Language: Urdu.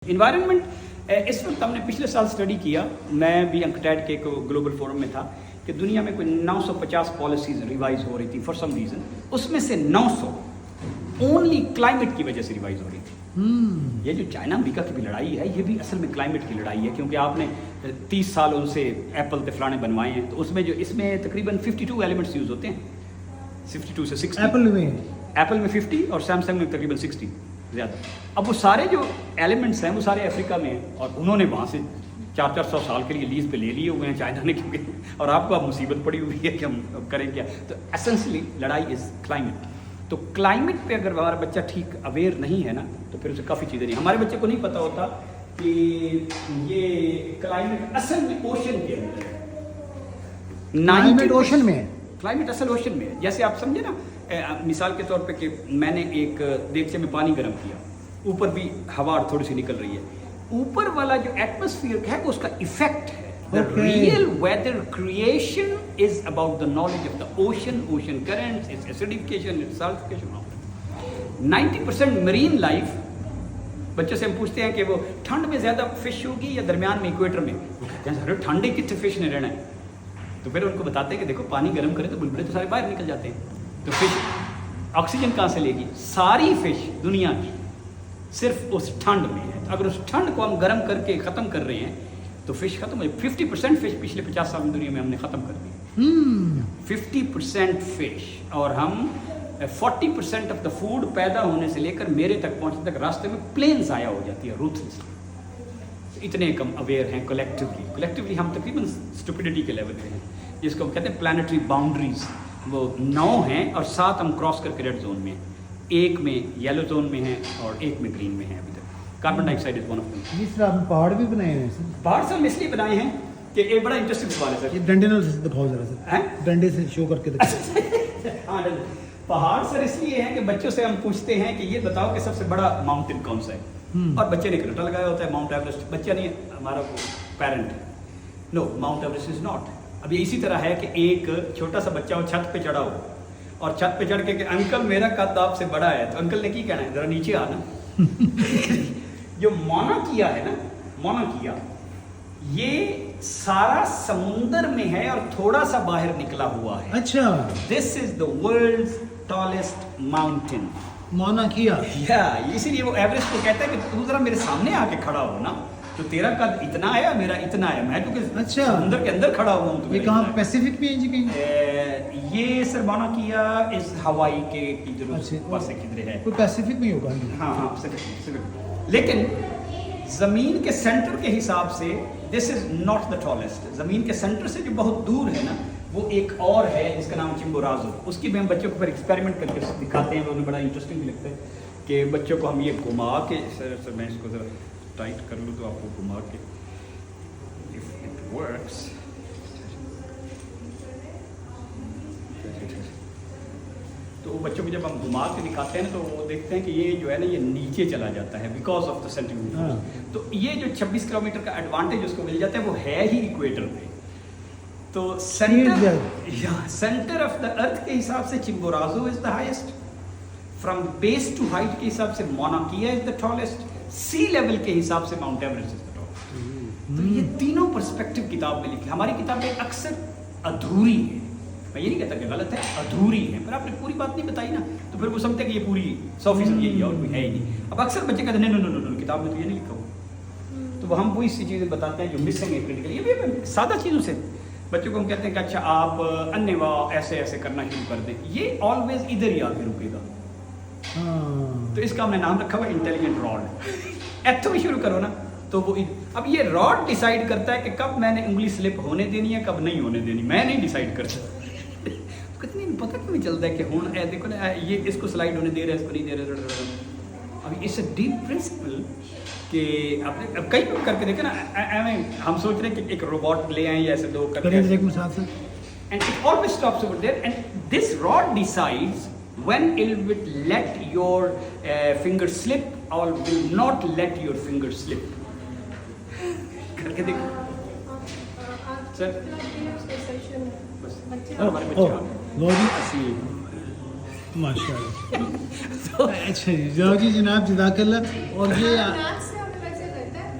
انوائرمنٹ اس وقت ہم نے پچھلے سال اسٹڈی کیا, میں بھی انکٹیڈ کے گلوبل فورم میں تھا, کہ دنیا میں کوئی 950 پالیسیز ریوائز ہو رہی تھی فار سم ریزن, اس میں سے 900 اونلی کلائمیٹ کی وجہ سے ریوائز ہو رہی تھی. یہ جو چائنا امریکہ کی بھی لڑائی ہے, یہ بھی اصل میں کلائمیٹ کی لڑائی ہے, کیونکہ آپ نے 30 سال ان سے ایپل کے فلانے بنوائے ہیں, تو اس میں تقریباً 52 ایلیمنٹس یوز ہوتے ہیں, 52 سے 60. ایپل میں 50 اور سیمسنگ میں تقریباً 60 زیادہ. اب وہ سارے جو ایلیمنٹس ہیں وہ سارے افریقہ میں ہیں, اور انہوں نے وہاں سے 400 سال کے لیے لیز پہ لے لیے ہوئے ہیں چائنا نے, کیونکہ اور آپ کو اب مصیبت پڑی ہوئی ہے کہ ہم کریں کیا. تو اسینشلی لڑائی از کلائمیٹ. تو کلائمیٹ پہ اگر ہمارا بچہ ٹھیک اویئر نہیں ہے نا, تو پھر اسے کافی چیزیں نہیں. ہمارے بچے کو نہیں پتا ہوتا کہ یہ کلائمیٹ اصل میں اوشن کے اندر ہے. کلائمیٹ اصل اوشن میں ہے. جیسے آپ سمجھے نا, مثال کے طور پہ کہ میں نے ایک دیگچے میں پانی گرم کیا, اوپر بھی ہوا تھوڑی سی نکل رہی ہے, اوپر والا جو ایٹماسفیئر ہے وہ اس کا ایفیکٹ ہے. The real weather creation is about the knowledge of the ocean currents, its acidification, its saltification. 90% marine life, بچوں سے ہم پوچھتے ہیں کہ وہ ٹھنڈ میں زیادہ فش ہوگی یا درمیان میں ایکویٹر میں, وہ کہتے ہیں سر ٹھنڈے کتنے فش نے رہنا ہے. تو پھر ان کو بتاتے ہیں کہ دیکھو پانی گرم کرے تو بلبلے تو سارے باہر نکل جاتے ہیں, تو فش آکسیجن کہاں سے لے گی؟ ساری فش دنیا کی صرف اس ٹھنڈ میں ہے. اگر اس ٹھنڈ کو ہم گرم کر کے ختم کر رہے ہیں تو فش ختم ہو جائے. 50% فش پچھلے 50 سال میں دنیا میں ہم نے ختم کر دی. 50% فش, اور ہم 40% آف دا فوڈ پیدا ہونے سے لے کر میرے تک پہنچنے تک راستے میں پلین ضائع ہو جاتی ہے روتھلیسلی. اتنے کم اویئر ہیں کولیکٹیولی ہم تقریباً اسٹوپیڈیٹی کے لیول پہ ہیں, جس کو ہم کہتے ہیں پلانیٹری باؤنڈریز. وہ 9 ہیں اور 7 ہم کراس کر کے ریڈ زون میں ہیں, 1 میں یلو زون میں ہیں اور 1 میں گرین میں ہیں. ابھی تک carbon dioxide is one of them. Sir آپ نے پہاڑ بھی بنائے ہیں سر؟ پہاڑ سر اس لیے بنائے ہیں کہ ایک بڑا انٹرسٹنگ سوال ہے سر. یہ ڈنڈے نال دکھاؤ ذرا سر, ڈنڈے سے شو کر کے دکھاؤ. ہاں پہاڑ سر اس لیے ہیں کہ بچوں سے ہم پوچھتے ہیں کہ یہ بتاؤ کہ سب سے بڑا ماؤنٹین کون سا ہے, اور بچے نے کرٹا لگایا ہوتا ہے ماؤنٹ ایوریسٹ. بچہ نہیں ہمارا parent, no Mount Everest is not. اب یہ اسی طرح ہے کہ ایک چھوٹا سا بچہ ہو چھت پہ چڑھا ہو, اور چھت پہ چڑھ کے کہ انکل میرا قد آپ سے بڑا ہے, تو انکل نے کی کہنا ہے ذرا نیچے آنا. جو مونا کیا ہے نا, مونا کیا یہ سارا سمندر میں ہے اور تھوڑا سا باہر نکلا ہوا ہے. اچھا, دس از دا ورلڈز ٹالسٹ ماؤنٹین. مونا کیا, اسی لیے وہ ایوریسٹ کو کہتا ہے کہ تو ذرا میرے سامنے آ کے کھڑا ہو نا, تو تیرا قد اتنا ہے میرا اتنا ہے, میں تو سمندر کے اندر کھڑا ہوا ہوں. یہ کہاں پیسیفک میں ہے جی کہیں؟ یہ سر مونا کیا اس ہوائی کے پاس کدھر ہے, کوئی پیسیفک میں ہوگا. ہاں ہاں پیسیفک, لیکن زمین کے سینٹر کے حساب سے دس از ناٹ دا ٹالسٹ. زمین کے سینٹر سے جو بہت دور ہے نا, وہ ایک اور ہے جس کا نام چمبورازو. اس کی بھی ہم بچوں کو پھر ایکسپیریمنٹ کر کے دکھاتے ہیں, انہیں بڑا انٹرسٹنگ بھی لگتا ہے کہ بچوں کو ہم یہ گھما کے, سر میں اس کو ذرا ٹائٹ کر لوں تو آپ کو گھما کے, if it works. تو بچوں کو جب ہم گھما کے دکھاتے ہیں نا, تو وہ دیکھتے ہیں کہ یہ جو ہے نا یہ نیچے چلا جاتا ہے بیکاز آف دا سینٹریفیوگل. تو یہ جو 26 کلومیٹر کا ایڈوانٹیج اس کو مل جاتا ہے وہ ہے ہی ایکویٹر پہ. تو سینٹر آف دا ارتھ کے حساب سے Chimborazo is the highest, from base to height کے حساب سے مونا کیا از دا ٹالسٹ, سی لیول کے حساب سے ماؤنٹ ایوریسٹ از دا ٹالسٹ. تو یہ تینوں پرسپیکٹو کتاب میں لکھی. ہماری کتابیں اکثر ادھوری ہیں, میں یہ نہیں کہتا کہ غلط ہے, ادھوری ہے, پر آپ نے پوری بات نہیں بتائی نا, تو پھر وہ سمجھتے ہیں کہ یہ پوری 100% یہی ہے اور کوئی ہے ہی نہیں. اب اکثر بچے کہتے ہیں نہیں کتاب میں تو یہ نہیں لکھا ہوا, تو ہم وہی سی چیزیں بتاتے ہیں جو مسنگ ہے کریٹیکل. یہ بھی سادہ چیزوں سے بچوں کو ہم کہتے ہیں کہ اچھا آپ انوا ایسے ایسے کرنا شروع کر دیں, یہ آلویز ادھر ہی آ کے رکے گا. تو اس کا ہم نے نام رکھا ہوا انٹیلیجنٹ راڈ. ایتھو بھی شروع کرو نا, تو وہ اب یہ راڈ ڈیسائیڈ کرتا ہے کہ کب میں نے انگلی سلپ ہونے دینی ہے کب نہیں ہونے دینی. میں نہیں ڈیسائیڈ کرتا. کتنی پتہ کیوں نہیں چلتا ہے کہ ہوں دیکھو نا یہ اس کو سلائڈ ہونے دے رہا ہے, اس کو نہیں دے رہا. ابھی اس اے ڈیپ پرنسپل کہ آپ نے کئی کر کے دیکھیں نا, ہم سوچ رہے ہیں کہ ایک روبوٹ لے آئیں یا ایسے دو کر کے, and it always stops over there, and this rod decides when it will let your finger slip or will not let your finger slip. کر کے دیکھو سر. ماشاء اللہ. اچھا جی جناب جزاک اللہ. اور یہ